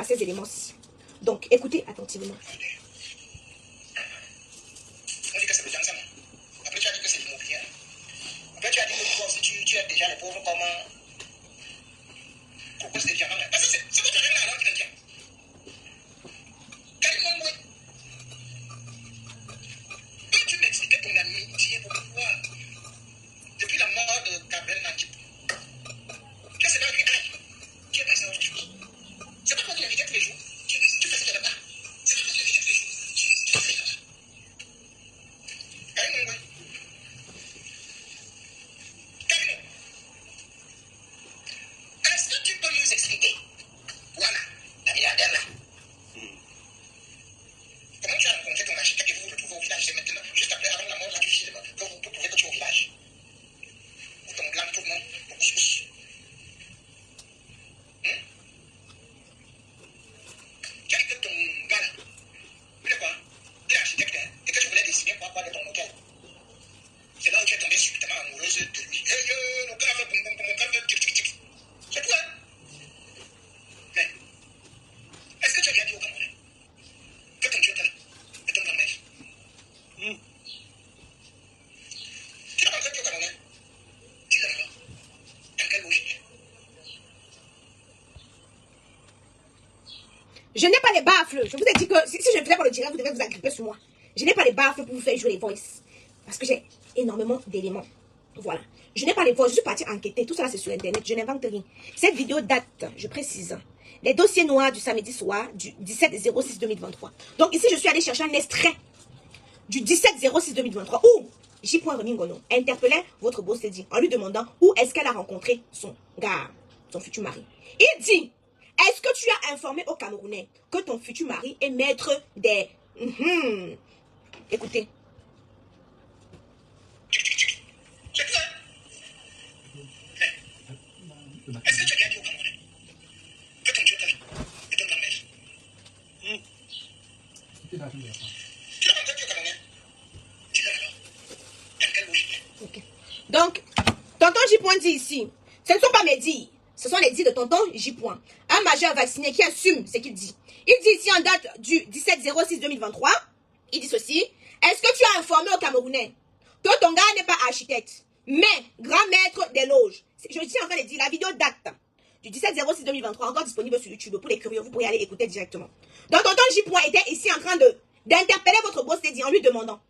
par ces éléments-ci. Donc, écoutez attentivement. On dit que c'est le Janssen. Après, tu as dit que c'est l'immobilier. Après, tu as dit que si tu aides déjà les pauvres, comment cause des diamants. Parce que c'est votre règle là qui le tient. Carrément, oui. Peux-tu m'expliquer ton amitié pour pouvoir, depuis la mort de Gabriel Nantip, tu as seulement dit, aïe, tu es passé à autre chose. C'est pas toi qui l'invitais tous les jours. Tu faisais de là-bas. C'est pas toi qui l'invitais tous les jours. Tu faisais là-bas. Carrément, oui. Carrément. Est-ce que tu peux nous expliquer, voilà, la milliardaire là, comment tu as rencontré ton architecte et vous vous retrouvez au village? C'est maintenant, juste après, avant la mort là, tu filmes, que vous trouvez que tu es au village. Vous tombez blâme tout le monde pour couscous. Tu as dit que ton gars là, il est quoi? Il est architecte, hein, et que tu voulais dessiner quoi de ton hôtel. C'est là où tu es tombée subitement amoureuse de lui. Hey, le gars fait boum boum boum, le gars fait tic tic tic. C'est tout, hein? Mais, est-ce que tu as bien dit au Camerounais que ton Dieu est là et ton grand-mère? Tu n'as pas encore dit au Camerounais? Dis-le alors. Dans quelle logique? Je n'ai pas les baffles. Je vous ai dit que si je ne faisais pas le direct, vous devez vous agripper sur moi. Je n'ai pas les baffles pour vous faire jouer les voices. Parce que j'ai énormément d'éléments. Voilà. Je n'ai pas les voices. Je suis partie enquêter. Tout ça, c'est sur Internet. Je n'invente rien. Cette vidéo date, je précise, les dossiers noirs du samedi soir du 17/06/2023. Donc ici, je suis allée chercher un extrait du 17/06/2023 où J. Remingono interpellait votre boss dit en lui demandant où est-ce qu'elle a rencontré son gars, son futur mari. Il dit: est-ce que tu as informé au Camerounais que ton futur mari est maître des... Écoutez. C'est tout, hein? Mais, est-ce que tu as bien dit au Camerounais que ton Dieu est là et ton grand-mère? Tu n'as pas encore dit au Camerounais? Dis-le alors. Dans quelle logique? Ok. Donc, tonton J. dit ici, ce ne sont pas mes dires. Ce sont les dires de tonton J. Un majeur vacciné qui assume ce qu'il dit. Il dit ici en date du 17/06/2023, il dit ceci: est-ce que tu as informé au Camerounais que ton gars n'est pas architecte, mais grand maître des loges? Je suis en train de dire, la vidéo date du 17/06/2023, encore disponible sur YouTube. Pour les curieux, vous pourrez aller écouter directement. Donc tonton J. était ici en train d'interpeller votre boss dit en lui demandant: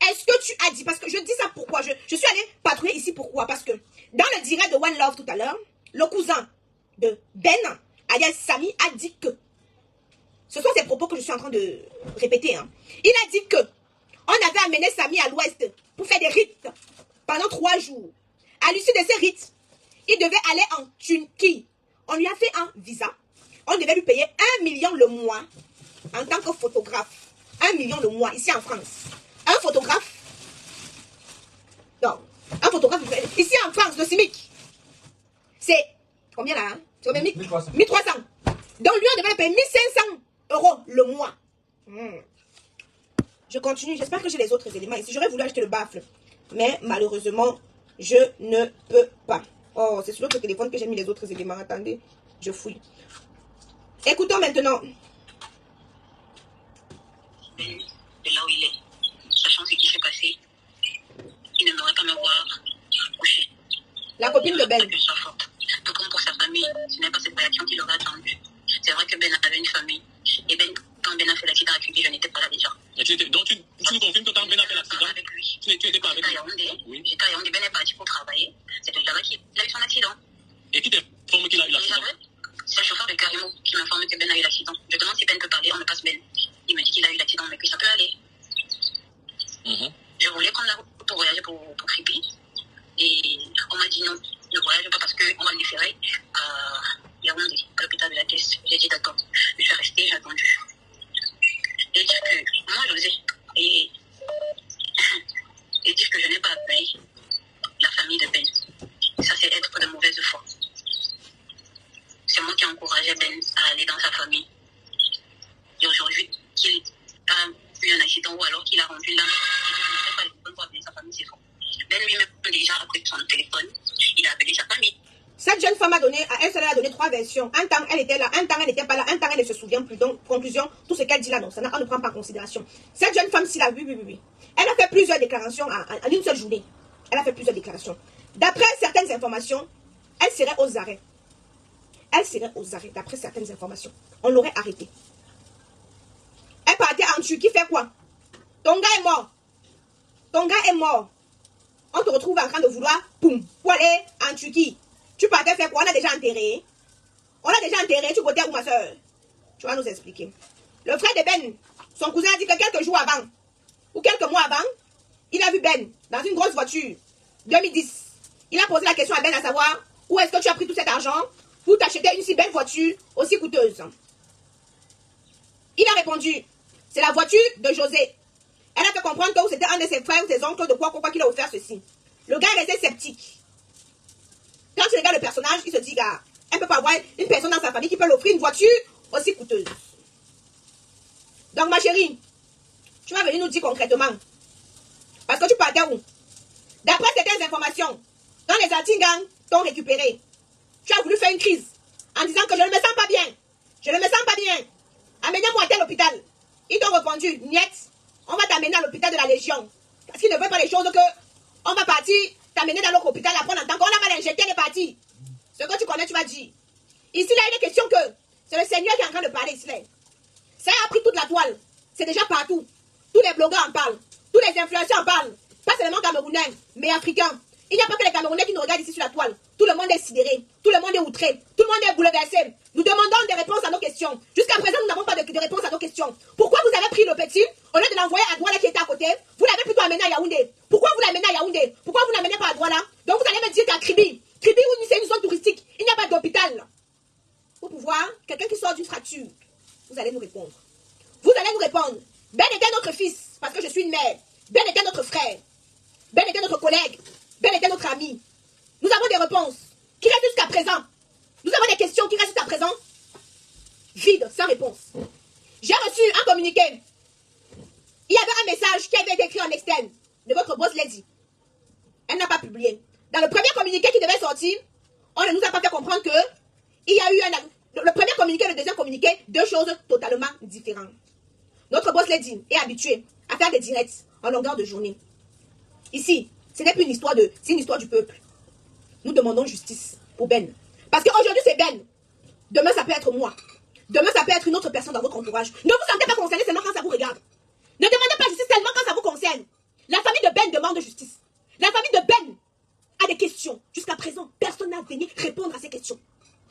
est-ce que tu as dit, parce que je dis ça pourquoi, je suis allée patrouiller ici pourquoi, parce que dans le direct de One Love tout à l'heure, le cousin de Ben, alias Samy, a dit que, ce sont ces propos que je suis en train de répéter, hein. Il a dit que on avait amené Samy à l'ouest pour faire des rites pendant 3 jours. À l'issue de ces rites, il devait aller en Turquie. On lui a fait un visa. On devait lui payer 1 million le mois en tant que photographe. 1 million le mois ici en France. Un photographe. Non. Un photographe ici en France, le SMIC. C'est combien là, hein? C'est combien? 1300. 1300. Donc lui, on devait payer 1500 € le mois. Je continue. J'espère que j'ai les autres éléments ici. J'aurais voulu acheter le baffle, mais malheureusement, je ne peux pas. Oh, c'est sur l'autre téléphone que j'ai mis les autres éléments. Attendez, je fouille. Écoutons maintenant. De là où il est, sachant ce qui s'est passé, il n'aimerait pas me voir coucher. La copine de Ben. Que soit forte. Tout comme pour sa famille, ce n'est pas cette réaction qu'il aurait attendue. C'est vrai que Ben avait une famille. Et Ben, quand Ben a fait l'accident à Cuba, je n'étais pas là déjà. Donc tu nous confirmes que quand Ben a fait l'accident, avec lui. tu n'étais pas avec lui? Oui. J'étais à Yaoundé, Ben est parti pour travailler. C'est de là qu'il a eu son accident. Et qui t'informe qu'il a eu l'accident? C'est le chauffeur de Carimo qui m'informe que Ben a eu l'accident. Je demande si Ben peut parler, on me passe Ben. Il me dit qu'il a eu l'accident, mais que ça peut aller. Je voulais prendre la route pour voyager pour Kripi. Et on m'a dit non, ne voyage pas parce qu'on va le déférer à Yaoundé, à l'hôpital de la Caisse. J'ai dit d'accord. Je suis restée, j'ai attendu. Et dire que moi, j'osais. Et dire que je n'ai pas appelé la famille de Ben. Ça, c'est être de mauvaise foi. C'est moi qui encourageais Ben à aller dans sa famille. Et aujourd'hui, qu'il a eu un accident ou alors qu'il a rendu l'âme et que je ne sais pas les bonnes pour appeler sa famille, c'est faux. Ben lui-même déjà a pris son téléphone, il a appelé sa famille. Cette jeune femme a donné, à elle seule, elle a donné 3 versions. Un temps, elle était là, un temps, elle n'était pas là, un temps, elle ne se souvient plus. Donc, conclusion, tout ce qu'elle dit là, non, on ne prend pas en considération. Cette jeune femme-ci là, oui. Elle a fait plusieurs déclarations en une seule journée. Elle a fait plusieurs déclarations. D'après certaines informations, elle serait aux arrêts. Elle serait aux arrêts, d'après certaines informations. On l'aurait arrêtée. Elle partait en Turquie, fait quoi? Ton gars est mort. Ton gars est mort. On te retrouve en train de vouloir, boum, pour aller en Turquie. Tu partais faire quoi? On a déjà enterré. On l'a déjà enterré. Tu côté où, ma soeur? Tu vas nous expliquer. Le frère de Ben, son cousin a dit que quelques jours avant, ou quelques mois avant, il a vu Ben dans une grosse voiture, 2010. Il a posé la question à Ben à savoir, où est-ce que tu as pris tout cet argent pour t'acheter une si belle voiture, aussi coûteuse? Il a répondu, c'est la voiture de José. Elle a fait comprendre que c'était un de ses frères ou ses oncles de quoi qu'il a offert ceci. Le gars est resté sceptique. Quand tu regardes le personnage, il se dit, gars, elle ne peut pas avoir une personne dans sa famille qui peut lui offrir une voiture aussi coûteuse. Donc, ma chérie, tu vas venir nous dire concrètement. Parce que tu partais où? D'après certaines informations, quand les Antigans t'ont récupéré, tu as voulu faire une crise en disant que je ne me sens pas bien. Je ne me sens pas bien. Amenez-moi à tel hôpital. Ils t'ont répondu, niet, on va t'amener à l'hôpital de la Légion. Parce qu'ils ne veulent pas les choses que on va partir, t'amener dans l'autre hôpital, après on entend qu'on a mal injecté, elle est partie. Ce que tu connais, tu vas dire. Ici, là, il est question que c'est le Seigneur qui est en train de parler ici. Là. Ça a pris toute la toile. C'est déjà partout. Tous les blogueurs en parlent. Tous les influenceurs en parlent. Pas seulement camerounais, mais africains. Il n'y a pas que les Camerounais qui nous regardent ici sur la toile. Tout le monde est sidéré. Tout le monde est outré. Tout le monde est bouleversé. Nous demandons des réponses à nos questions. Jusqu'à présent, nous n'avons pas de réponse à nos questions. Pourquoi vous avez pris le petit, au lieu de l'envoyer à Douala qui était à côté, vous l'avez plutôt amené à Yaoundé? Pourquoi vous l'amenez à Yaoundé? Pourquoi vous ne l'amenez pas à Douala? Donc vous allez me dire qu'à Kribi, où c'est une zone touristique, il n'y a pas d'hôpital. Pour pouvoir, quelqu'un qui sort d'une fracture, vous allez nous répondre. Vous allez nous répondre. Ben était notre fils, parce que je suis une mère. Ben était notre frère. Ben était notre collègue. Ben était notre ami. Nous avons des réponses qui restent jusqu'à présent. Nous avons des questions qui restent jusqu'à présent vides, sans réponse. J'ai reçu un communiqué. Il y avait un message qui avait été écrit en externe de votre boss lady. Elle n'a pas publié. Dans le premier communiqué qui devait sortir, on ne nous a pas fait comprendre que il y a eu le premier communiqué et le deuxième communiqué, deux choses totalement différentes. Notre boss lady est habitué à faire des directs en longueur de journée. Ici, ce n'est plus une histoire c'est une histoire du peuple. Nous demandons justice pour Ben. Parce qu'aujourd'hui c'est Ben. Demain ça peut être moi. Demain ça peut être une autre personne dans votre entourage. Ne vous sentez pas concerné seulement quand ça vous regarde. Ne demandez pas justice seulement quand ça vous concerne. La famille de Ben demande justice. La famille de Ben a des questions. Jusqu'à présent, personne n'a venu répondre à ces questions.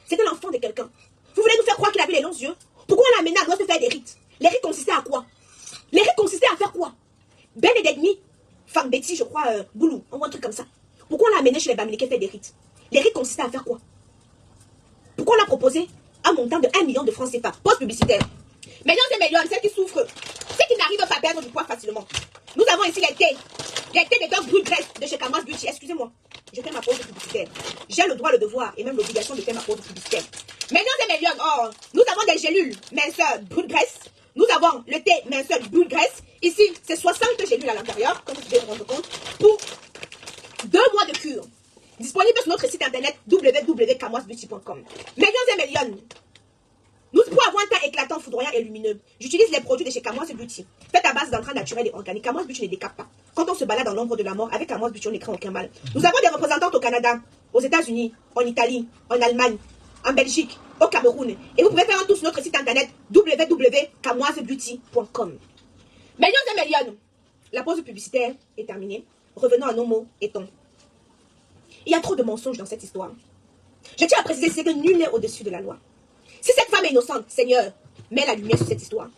C'était l'enfant de quelqu'un. Vous voulez nous faire croire qu'il avait les longs yeux? Pourquoi on l'a amené à droite de faire des rites? Les rites consistaient à quoi? Les rites consistaient à faire quoi? Ben et Degmi, femme Betty, je crois, Boulou, on voit un truc comme ça. Pourquoi on l'a amené chez les Bamileke faire des rites? Les rites consistaient à faire quoi? Pourquoi on a proposé un montant de 1 million de francs CFA, poste publicitaire? Mesdames et messieurs, celles qui souffrent, celles qui n'arrivent pas à perdre du poids facilement. Nous avons ici les thés des Dog Brut Grace de chez Camas Beauty. Excusez-moi, je fais ma pause publicitaire. J'ai le droit, le devoir et même l'obligation de faire ma pause publicitaire. Mesdames et messieurs, nous avons des gélules minceur Brut Grace. Nous avons le thé minceur Brut Grace. Ici, c'est 60 gélules à l'intérieur, comme vous pouvez vous rendre compte, pour 2 mois de cure. Disponible sur notre site internet www.camoisbeauty.com. Mesdames et messieurs, nous, pour avoir un teint éclatant, foudroyant et lumineux, j'utilise les produits de chez Camois Beauty. Fait à base d'entrain naturel et organique. Camois Beauty ne décape pas. Quand on se balade dans l'ombre de la mort, avec Camois Beauty, on n'écran aucun mal. Nous avons des représentantes au Canada, aux États-Unis, en Italie, en Allemagne, en Belgique, au Cameroun. Et vous pouvez faire un tour sur notre site internet www.camoisbeauty.com. Mesdames et messieurs, la pause publicitaire est terminée. Revenons à nos mots et tons. Il y a trop de mensonges dans cette histoire. Je tiens à préciser que nul n'est au-dessus de la loi. Si cette femme est innocente, Seigneur, mets la lumière sur cette histoire.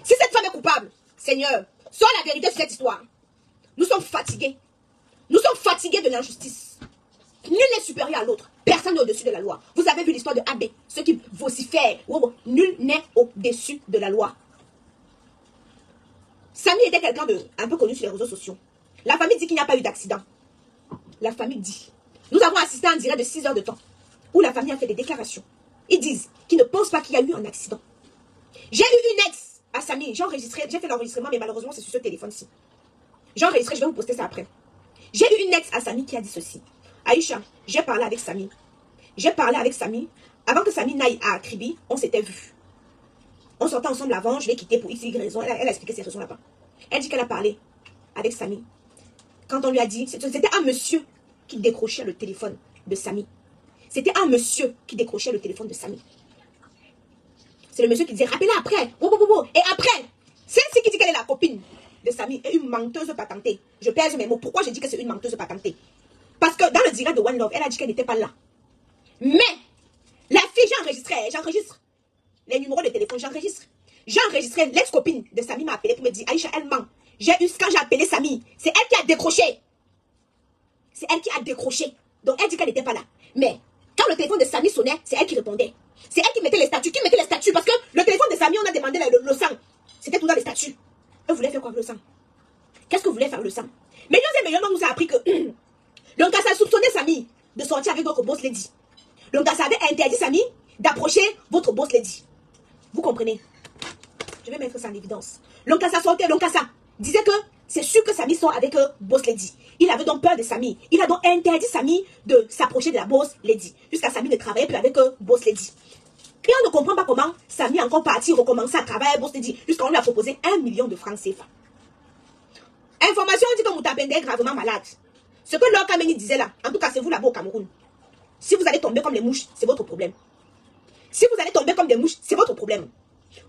Si cette femme est coupable, Seigneur, sors la vérité sur cette histoire. Nous sommes fatigués. Nous sommes fatigués de l'injustice. Nul n'est supérieur à l'autre. Personne n'est au-dessus de la loi. Vous avez vu l'histoire de Abbé, ceux qui vocifèrent. Nul n'est au-dessus de la loi. Samy était quelqu'un de un peu connu sur les réseaux sociaux. La famille dit qu'il n'y a pas eu d'accident. La famille dit. Nous avons assisté à un direct de 6 heures de temps où la famille a fait des déclarations. Ils disent qu'ils ne pensent pas qu'il y a eu un accident. J'ai eu une ex à Samy. J'ai fait l'enregistrement, mais malheureusement, c'est sur ce téléphone-ci. J'ai enregistré, je vais vous poster ça après. J'ai eu une ex à Samy qui a dit ceci. Aïcha, j'ai parlé avec Samy. J'ai parlé avec Samy. Avant que Samy n'aille à Kribi, on s'était vu. On sortait ensemble avant, je l'ai quitté pour X, Y raison. Elle a expliqué ses raisons là-bas. Elle dit qu'elle a parlé avec Samy. Quand on lui a dit, c'était un monsieur qui décrochait le téléphone de Samy. C'était un monsieur qui décrochait le téléphone de Samy. C'est le monsieur qui disait, rappelez-la après. Et après, celle-ci qui dit qu'elle est la copine de Samy est une menteuse patentée. Je pèse mes mots. Pourquoi je dis que c'est une menteuse patentée? Parce que dans le direct de One Love, elle a dit qu'elle n'était pas là. Mais, la fille, j'enregistre les numéros de téléphone, j'ai enregistré, l'ex-copine de Samy m'a appelé pour me dire, Aïcha, elle ment. Quand j'ai appelé Samy, c'est elle qui a décroché. C'est elle qui a décroché. Donc elle dit qu'elle n'était pas là. Mais quand le téléphone de Samy sonnait, c'est elle qui répondait. C'est elle qui mettait les statuts. Parce que le téléphone de Samy, on a demandé le sang. C'était tout dans les statuts. Eux voulaient faire quoi avec le sang? Qu'est-ce que voulait faire le sang? Mais on nous a appris que le gars a soupçonné Samy de sortir avec votre boss lady. Le gars avait interdit Samy d'approcher votre boss lady. Vous comprenez? Je vais mettre ça en évidence. L'Onkassa sortait, l'Onkassa disait que c'est sûr que Samy sort avec Boss Lady. Il avait donc peur de Samy. Il a donc interdit Samy de s'approcher de la Boss Lady. Jusqu'à Samy ne travaillait plus avec Boss Lady. Et on ne comprend pas comment Samy est encore parti recommencer à travailler avec Boss Lady. Jusqu'à on lui a proposé 1 million de francs CFA. Information, on dit que Moutapenda est gravement malade. Ce que Lord Kameni disait là, en tout cas c'est vous là-bas au Cameroun. Si vous allez tomber comme les mouches, c'est votre problème. Si vous allez tomber comme des mouches, c'est votre problème.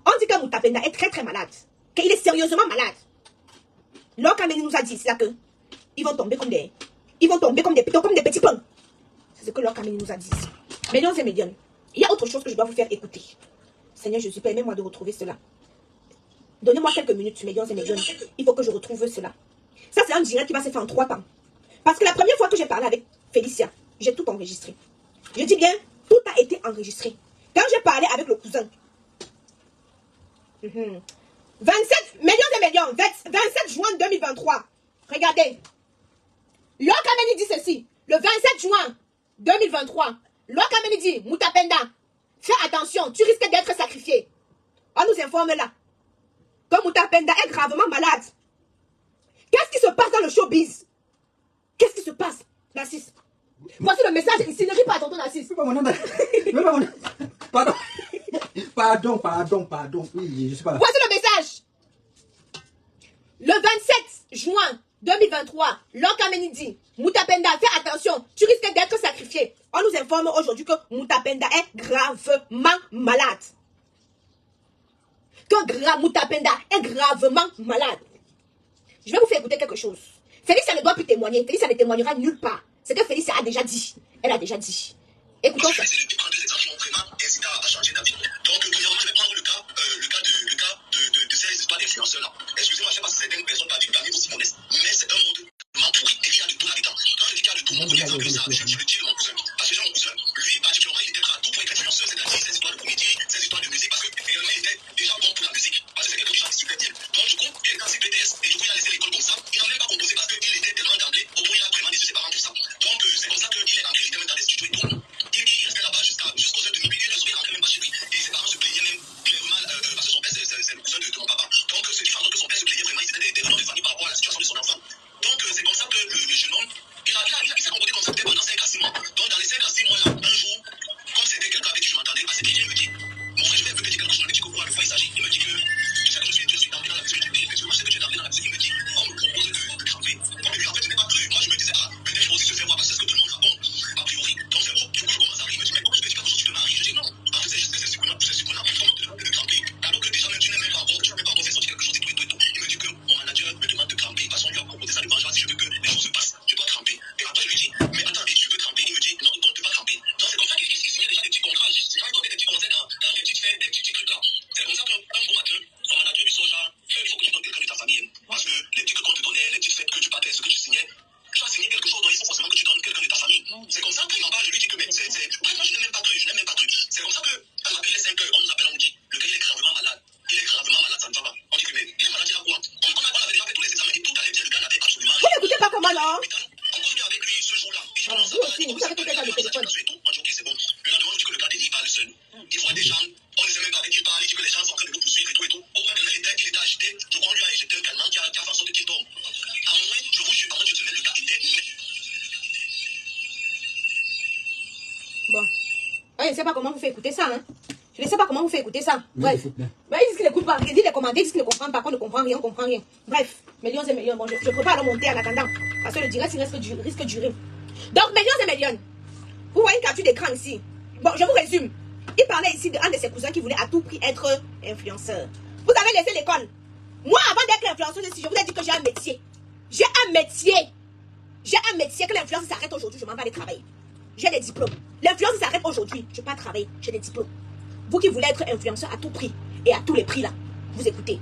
On dit que Moutapenda est très très malade. Qu'il est sérieusement malade. Lord Kameni nous a dit là que ils vont tomber comme des pitons, comme des petits pains. C'est ce que Lord Kameni nous a dit. Mesdames et messieurs, il y a autre chose que je dois vous faire écouter. Seigneur Jésus, permets-moi de retrouver cela. Donnez-moi quelques minutes, mesdames et messieurs. Il faut que je retrouve cela. Ça, c'est un direct qui va se faire en 3 temps. Parce que la première fois que j'ai parlé avec Félicia, j'ai tout enregistré. Je dis bien, tout a été enregistré. Quand j'ai parlé avec le cousin, 27 juin 2023. Regardez. Lord Kameni dit ceci. Le 27 juin 2023. Lord Kameni dit, Moutapenda, fais attention, tu risques d'être sacrifié. On nous informe là que Moutapenda est gravement malade. Qu'est-ce qui se passe dans le showbiz? Qu'est-ce qui se passe, Narcisse? Voici le message ici. Ne ris pas, tonton Narcisse. Pardon. Oui, je sais pas. Voici le message. Le 27 juin 2023, Lord Kameni dit, Moutapenda, fais attention, tu risques d'être sacrifié. On nous informe aujourd'hui que Moutapenda est gravement malade. Moutapenda est gravement malade. Je vais vous faire écouter quelque chose. Félicia ne doit plus témoigner. Félicia ne témoignera nulle part. C'est que Félicia a déjà dit. Elle a déjà dit. Écoutons ça. C'est de prendre des exemples qui m'ont vraiment incité à changer d'avis. Donc, premièrement, je vais prendre le cas de ces histoires d'influenceurs-là. Excusez-moi, je ne sais pas si certaines personnes parmi vous si modestes, mais c'est un monde pourri et il y a de tout là-dedans. Quand je dis qu'il y a de tout, mon premier exemple, ça, je le dis de mon cousin. Parce que j'ai mon cousin, lui, particulièrement, il était prêt à tout pour être influenceur, c'est-à-dire ces histoires de comédie, ces histoires de musique, parce que réellement, il était déjà bon pour la musique. Parce que c'est quelqu'un qui chante super bien. Donc, du coup, il était en CPTS et du coup, il a laissé l'école comme ça. Il n'a même pas composé parce qu'il était tellement d'emblée, au point il a vraiment déçu ses parents, tout ça. Donc, c'est comme ça qu'il est rentré, il était même dans les studios et tout. Il restait là-bas jusqu'aux heures de minuit, il ne rentrait même pas chez lui. Et ses parents se plaignaient même clairement, parce que son père, c'est le cousin de mon papa. Donc, ce qui fait que son père se plaignait vraiment, ils étaient des raisons de famille par rapport à la situation de son enfant. Donc, c'est comme ça que le jeune homme, il s'est comporté comme ça pendant 5 à 6 mois. Donc, dans les 5 à 6 mois là, un jour, comme c'était quelqu'un avec qui je m'entendais, parce qu'il me dit, mon frère, je vais un peu te dire quelque chose, je me dis que quoi, de quoi il s'agit. Il me dit que, tu sais que je suis d'emblée dans la musique, effectivement, je sais que tu es d'emblée dans la musique. Il me dit, on me propose de cramper. Comme lui, en fait, je n'ai pas cru. Moi, je me disais, peut-être je vais aussi se faire voir parce que c'est ce que tout le monde répond, a priori. Donc, c'est bon, du coup, je commence à rire. Il me dit, mais pourquoi je te dis quelque chose, tu te maries? Je dis, non, en fait, c'est juste que c'est ce qu'on a, de cramper. Alors que déjà, même tu n'es même pas encore, tu n'as même pas encore fait sortir quelque chose et tout. Il me dit que mon manager me demande de cramper parce qu'on lui a proposé ça de vengeance si je veux que les choses se passent. Je dois cramper. Et après, je lui dis, mais attends, et tu veux cramper? Il me dit, non, il compte pas cramper. Donc, c'est comme ça qu'il signait déjà des petits contrats. C'est quand il donnait des petits conseils dans les petites fêtes, des petits trucs là. C'est comme ça qu'un bon matin, son manager lui sort genre, il faut que tu donnes quelqu'un de ta famille. Parce que les trucs qu'on te donnait, les petites fêtes que tu partais, ce que tu signais, tu as signé quelque chose, donc il faut forcément que tu donnes quelqu'un de ta famille. C'est comme ça qu'il m'en parle, je lui dis que, mais c'est. Bref, moi, je n'ai même pas cru. C'est comme ça que, quand on appelle les 5 heures, on nous appelle, on nous dit, le gars, il est gravement malade. Il est gravement malade, ça ne va pas. On dit que, mais il est malade, il a quoi? On avait déjà fait tous les examens et tout allait bien, le gars n'avait absolument Vous n'écoutez pas comment là? on continue avec lui ce jour-là. Et je commence à Vous parler. aussi, vous avez tout fait dans le téléphone. On dit, ok, c'est bon. Le lendemain, on dit que le gars il parle seul. Il voit des gens, on ne sait même pas avec qui il parle, il dit que les gens sont en train de le poursuivre et tout. Au point que là, il était agité. Je crois qu'on lui a injecté un calmant qui a fait en sorte qu'il tombe. À moins, je vous jure, à moins de se mettre le gars, il était. Bon. sais pas comment vous faites écouter ça. Hein. Je ne sais pas comment vous faites écouter ça. Bref. Mais ils disent qu'ils n'écoutent pas. Ils disent les commentaires, ils disent qu'ils ne comprennent pas, qu'on ne comprend rien, on ne comprend rien. Bref, millions et millions. Bon, je prépare à le monter en attendant. Parce que le direct, il risque de durer. Donc, millions et millions. Vous voyez une capture d'écran ici. Bon, je vous résume. Il parlait ici d'un de ses cousins qui voulait à tout prix être influenceur. Vous avez laissé l'école. Moi, avant d'être influenceuse, je vous ai dit que j'ai un métier. J'ai un métier. J'ai un métier que l'influence s'arrête aujourd'hui, je m'en vais aller travailler. J'ai des diplômes. L'influence s'arrête aujourd'hui, je ne vais pas travailler, j'ai des diplômes. Vous qui voulez être influenceur à tout prix et à tous les prix là, vous écoutez.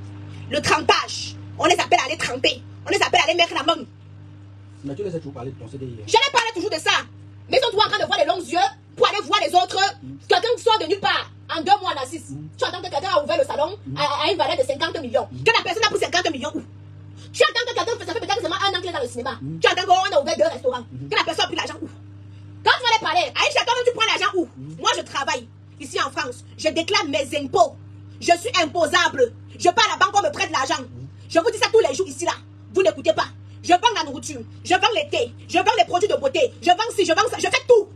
Le trempage, on les appelle à aller tremper. On les appelle à aller mettre la main. Mais tu les as toujours parlé de ton CDI. Je les parle toujours de ça. Mais ils sont toujours en train de voir les longs yeux pour aller voir les autres. Quelqu'un qui sort de nulle part en 2 mois d'assis. Tu attends que quelqu'un a ouvert le salon à une valeur de 50 millions. Que la personne a pris 50 millions où? Tu attends que quelqu'un, ça fait peut-être seulement 1 an qu'il est dans le cinéma. Tu attends qu'on a ouvert 2 restaurants. Que la personne a pris l'argent où? Quand tu vas les parler, Aïcha, toi tu prends l'argent où? Moi je travaille ici en France. Je déclare mes impôts. Je suis imposable. Je pars à la banque, on me prête l'argent. Je vous dis ça tous les jours ici là. Vous n'écoutez pas. Je vends la nourriture. Je vends les thés. Je vends les produits de beauté. Je vends ci, je vends ça. Je fais tout.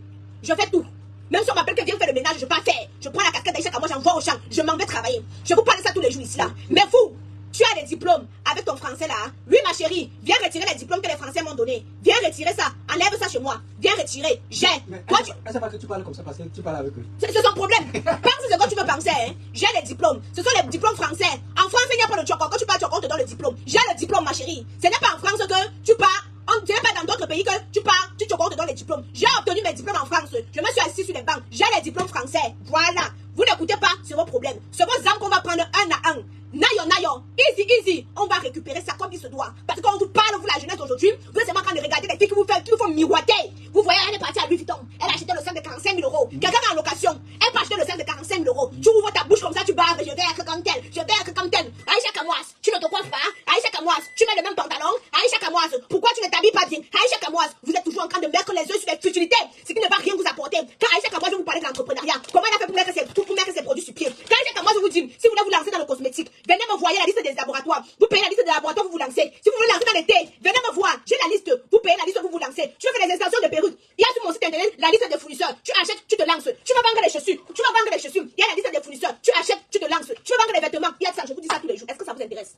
Je fais tout. Même si on m'appelle que viens faire le ménage, je ne peux pas faire. Je prends la casquette d'Aïcha, moi j'envoie au champ. Je m'en vais travailler. Je vous parle de ça tous les jours ici là. Mais vous, tu as des diplômes avec ton français là. Hein? Oui, ma chérie, viens retirer les diplômes que les Français m'ont donnés. Viens retirer ça. Enlève ça chez moi. Viens retirer. J'ai. Toi, tu... C'est pas que tu parles comme ça parce que tu parles avec eux. C'est son problème. Pense ce que tu veux penser. Hein? J'ai les diplômes. Ce sont les diplômes français. En France, il n'y a pas de chocolat. Quand tu parles chocolat, on te donne le diplôme. J'ai le diplôme, ma chérie. Ce n'est pas en France que tu pars. Ce n'est pas dans d'autres pays que tu pars, tu chocolat, on te donne les diplômes. J'ai obtenu mes diplômes en France. Je me suis assis sur les bancs. J'ai les diplômes français. Voilà. Vous n'écoutez pas, c'est vos problèmes. C'est vos âmes qu'on va prendre un à un. Nayon. Easy, easy. On va récupérer ça comme il se doit. Parce que quand on vous parle, vous la jeunesse aujourd'hui, vous êtes seulement en train de regarder les filles qui vous font miroiter. Vous voyez, elle est partie à Louis Vuitton. Elle a acheté le sac de 45 000 euros. Quelqu'un est en location. Elle peut acheter le sac de 45 000 euros. Tu ouvres ta bouche comme ça, tu barres. Je vais être comme tel. Je vais être comme tel. Aïcha Kamoise, tu ne te coiffes pas. Aïcha Kamoise, tu mets le même pantalon. Aïcha Kamoise, pourquoi tu ne t'habilles pas bien? Aïcha Kamoise, vous êtes toujours en train de mettre les yeux sur les futilités. Ce qui ne va rien vous apporter. Quand Aïcha Kamoise, je vous parler de l'entrepreneuriat. Comment elle a fait pour mettre ses produits sur pied? Quand Aïcha Kamoise, je vous dis, si vous voulez vous lancer dans le cosmétique, venez me voir la liste des laboratoires. Vous payez la liste des laboratoires, vous vous lancez. Si vous voulez lancer dans les thés, venez me voir. J'ai la liste. Vous payez la liste, vous vous lancez. Tu veux faire des extensions de perruques. Il y a sur mon site internet la liste des fournisseurs. Tu achètes, tu te lances. Tu veux vendre les chaussures. Tu veux vendre les chaussures. Il y a la liste des fournisseurs. Tu achètes, tu te lances. Tu veux vendre les vêtements. Il y a ça. Je vous dis ça tous les jours. Est-ce que ça vous intéresse?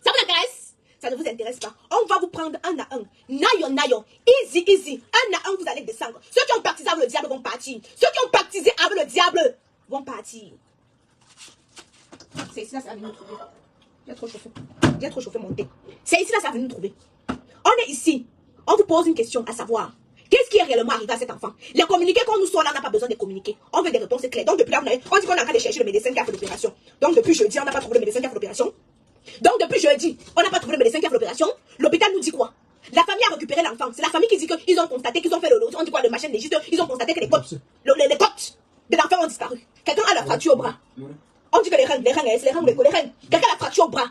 Ça vous intéresse? Ça ne vous intéresse pas. On va vous prendre un à un. Nayon. Easy. Un à un, vous allez descendre. Ceux qui ont baptisé avec le diable vont partir. Ceux qui ont baptisé avec le diable vont partir. C'est ici là, ça va venir nous trouver. J'ai trop chauffé mon thé. C'est ici là, ça va venir nous trouver. On est ici. On vous pose une question à savoir. Qu'est-ce qui est réellement arrivé à cet enfant? Les communiqués qu'on nous sort là, on n'a pas besoin de communiquer. On veut des réponses claires. Donc depuis là, on dit qu'on est en train de chercher le médecin qui a fait l'opération. Donc depuis jeudi, on n'a pas trouvé le médecin qui a fait l'opération. Donc depuis jeudi, on n'a pas trouvé le médecin qui a fait l'opération. L'hôpital nous dit quoi? La famille a récupéré l'enfant. C'est la famille qui dit qu'ils ont constaté qu'ils ont fait on dit quoi, le machin légiste. Ils ont constaté que les côtes de l'enfant ont disparu. Quelqu'un a la fracture au bras. On dit que les reins, quelqu'un a la fracture au bras.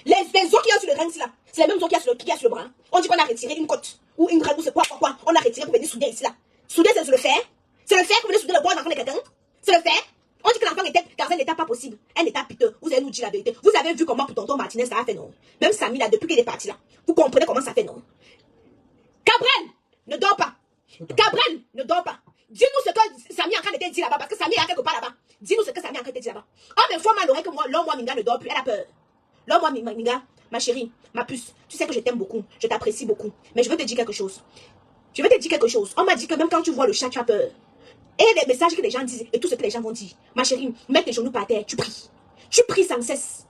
Les os qu'il y a sur le rein, là, c'est les mêmes os qu'il y a sur le bras. On dit qu'on a retiré une côte ou une reine ou c'est quoi. On a retiré pour venir souder ici là. Souder, c'est le fer. C'est le fer que vous venez souder le bois d'enfant de quelqu'un. C'est le fer. On dit que l'enfant était dans un état pas possible. Un état piteux. Vous allez nous dire la vérité. Vous avez vu comment pour tonton Martinez ça a fait, non? Même Samy là, depuis qu'il est parti là. Vous comprenez comment ça fait, non? Cabrel, ne dors pas. Cabrel, ne dors pas. Dis-nous ce que Samy est en train de te dire là-bas. Parce que Samy est quelque part là-bas. Dis-nous ce que Samy est en train de te dire là-bas. Oh, mais faut mal l'oreille que moi, l'homme, moi, Minga ne dort plus. Elle a peur. L'homme, moi, Minga, ma chérie, ma puce, tu sais que je t'aime beaucoup. Je t'apprécie beaucoup. Mais je veux te dire quelque chose. On m'a dit que même quand tu vois le chat, tu as peur. Et les messages que les gens disent et tout ce que les gens vont dire. Ma chérie, mets tes genoux par terre, tu pries. Tu pries sans cesse.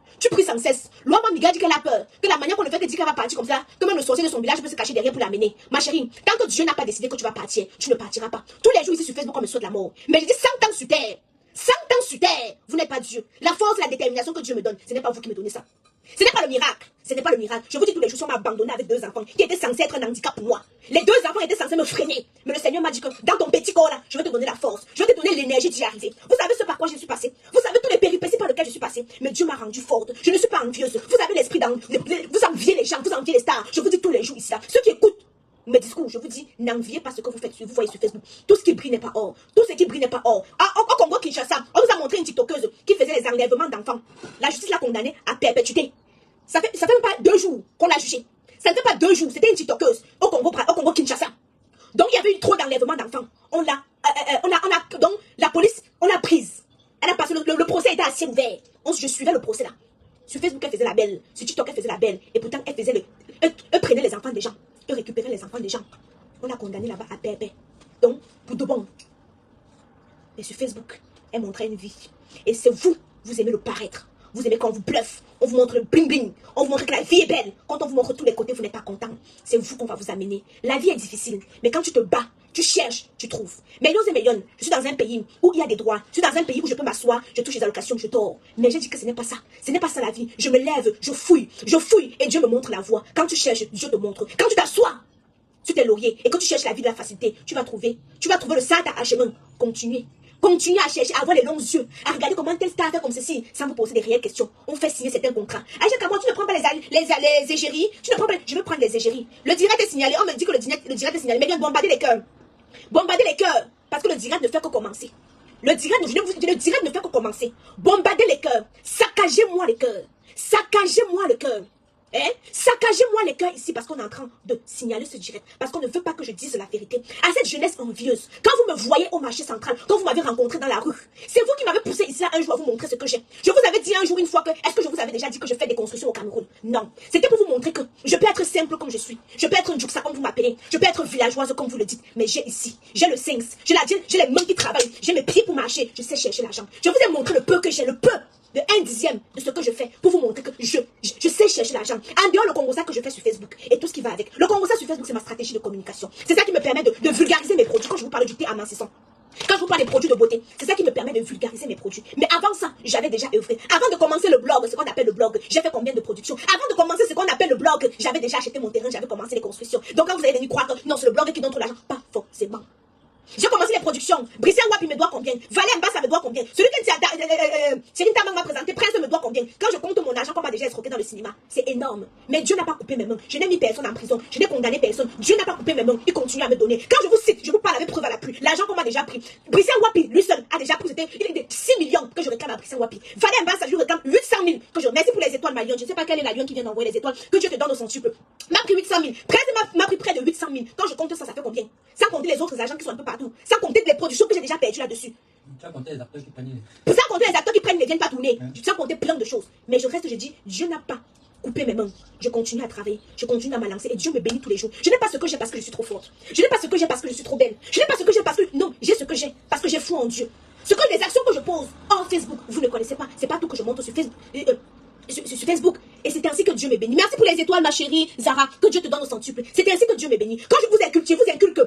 L'homme Miga dit qu'elle a peur. Que la manière qu'on le fait, que dit qu'elle va partir comme ça, que même le sorcier de son village peut se cacher derrière pour l'amener. Ma chérie, tant que Dieu n'a pas décidé que tu vas partir, tu ne partiras pas. Tous les jours ici sur Facebook, on me saute la mort. Mais je dis 100 ans sur terre. 100 ans sur terre, vous n'êtes pas Dieu. La force, la détermination que Dieu me donne, ce n'est pas vous qui me donnez ça. Ce n'est pas le miracle. Je vous dis tous les jours, on m'a abandonné avec 2 enfants qui étaient censés être un handicap pour moi. Les 2 enfants étaient censés me freiner. Mais le Seigneur m'a dit que dans ton petit corps là, je vais te donner la force. Je vais te donner l'énergie d'y arriver. Vous savez ce par quoi je suis passée. Vous savez tous les péripéties par lesquelles je suis passée. Mais Dieu m'a rendue forte. Je ne suis pas envieuse. Vous avez l'esprit vous enviez les gens, vous enviez les stars. Je vous dis tous les jours ici là. Ceux qui écoutent mes discours, je vous dis, n'enviez pas ce que vous faites, vous voyez sur Facebook. Tout ce qui brille n'est pas or. Tout ce qui brille n'est pas or. Au Congo Kinshasa, on vous a montré une TikTokeuse qui faisait les enlèvements d'enfants. La justice l'a condamnée à perpétuité. Ça fait même pas 2 jours qu'on l'a jugée. Ça ne fait pas 2 jours. C'était une TikTokeuse au Congo Kinshasa. Donc il y avait eu trop d'enlèvements d'enfants. Donc la police, on l'a prise. Elle a passé, le procès était assez ouvert. Je suivais le procès là. Sur Facebook, elle faisait la belle. Sur TikTok, elle faisait la belle. Et pourtant, elle prenait les enfants des gens. Elle récupérait les enfants des gens. On l'a condamnée là-bas à paix. Donc, pour de bon. Et sur Facebook, elle montrait une vie. Et c'est vous aimez le paraître. Vous aimez quand on vous bluffe. On vous montre le bling bling. On vous montre que la vie est belle. Quand on vous montre tous les côtés, vous n'êtes pas content. C'est vous qu'on va vous amener. La vie est difficile. Mais quand tu te bats, tu cherches, tu trouves. Millions et millions. Je suis dans un pays où il y a des droits. Je suis dans un pays où je peux m'asseoir, je touche les allocations, je dors. Mais j'ai dit que ce n'est pas ça. Ce n'est pas ça la vie. Je me lève, je fouille et Dieu me montre la voie. Quand tu cherches, Dieu te montre. Quand tu t'assois sur tes lauriers et que tu cherches la vie de la facilité, tu vas trouver le sable à chemin. Continuez à chercher, à avoir les longs yeux, à regarder comment tel star fait comme ceci, sans vous poser des réelles questions. On fait signer certains contrats. Aïcha Kamwa, tu ne prends pas les égéries. Tu ne prends pas. Je veux prendre les égéries. Le direct est signalé. On me dit que le direct est signalé. Mais bien bombarder les cœurs. Bombarder les cœurs. Parce que le direct ne fait que commencer. Le direct ne fait que commencer. Bombarder les cœurs. Saccagez-moi les cœurs. Saccagez-moi le cœur. Saccagez-moi les cœurs ici parce qu'on est en train de signaler ce direct. Parce qu'on ne veut pas que je dise la vérité. À cette jeunesse envieuse, quand vous me voyez au marché central, quand vous m'avez rencontré dans la rue, c'est vous qui m'avez poussé ici un jour à vous montrer ce que j'ai. Je vous avais dit un jour, une fois, est-ce que je vous avais déjà dit que je fais des constructions au Cameroun? Non. C'était pour vous montrer que je peux être simple comme je suis. Je peux être une Djouksa comme vous m'appelez. Je peux être villageoise comme vous le dites. Mais j'ai ici, j'ai le sens, j'ai les mains qui travaillent, j'ai mes pieds pour marcher. Je sais chercher l'argent. Je vous ai montré le peu que j'ai, le peu. De 1/10 de ce que je fais pour vous montrer que je sais chercher l'argent. En dehors le Congosa que je fais sur Facebook et tout ce qui va avec. Le Congosa sur Facebook, c'est ma stratégie de communication. C'est ça qui me permet de vulgariser mes produits. Quand je vous parle du thé amincissant, quand je vous parle des produits de beauté, c'est ça qui me permet de vulgariser mes produits. Mais avant ça, j'avais déjà œuvré. Avant de commencer le blog, ce qu'on appelle le blog, j'ai fait combien de productions? Avant de commencer ce qu'on appelle le blog, j'avais déjà acheté mon terrain, j'avais commencé les constructions. Donc quand vous allez venir croire que non, c'est le blog qui donne tout l'argent, pas forcément. J'ai commencé les productions. Bricia Wapi me doit combien? Valé Mbassa me doit combien? Celui que Cyril Tamang m'a présenté, Prince me doit combien? Quand je compte mon argent qu'on m'a déjà escroqué dans le cinéma, c'est énorme. Mais Dieu n'a pas coupé mes mains. Je n'ai mis personne en prison. Je n'ai condamné personne. Dieu n'a pas coupé mes mains. Il continue à me donner. Quand je vous cite, je vous parle avec preuve à l'appui. L'argent qu'on m'a déjà pris. Bricia Wapi, lui seul, a déjà pris. Il est de 6 millions que je réclame à Bricia Wapi. Valé Mbassa, je lui réclame 800 000 que je. Merci pour les étoiles, ma lionne. Je ne sais pas quelle est la lionne qui vient d'envoyer les étoiles. Que Dieu te donne au centuple. M'a pris 800 000. Prince m'a pris près de 800 000. Quand je compte ça, ça fait combien? Sans compter les autres agents qui sont un peu partout. Sans compter les productions que j'ai déjà perdues là-dessus. Tu as compté les acteurs qui prennent. Sans compter les acteurs qui prennent ne viennent pas tourner. Sans compter plein de choses. Mais je reste, je dis, Dieu n'a pas coupé mes mains. Je continue à travailler. Je continue à m'alancer. Et Dieu me bénit tous les jours. Je n'ai pas ce que j'ai parce que je suis trop forte. Je n'ai pas ce que j'ai parce que je suis trop belle. Je n'ai pas ce que j'ai parce que... Non, j'ai ce que j'ai parce que j'ai foi en Dieu. Les actions que je pose hors Facebook, vous ne connaissez pas. C'est pas tout que je montre sur Facebook. Sur Facebook. Et c'est ainsi que Dieu me bénit. Merci pour les étoiles, ma chérie Zara. Que Dieu te donne au centuple. C'est ainsi que Dieu me bénit. Quand je vous inculque,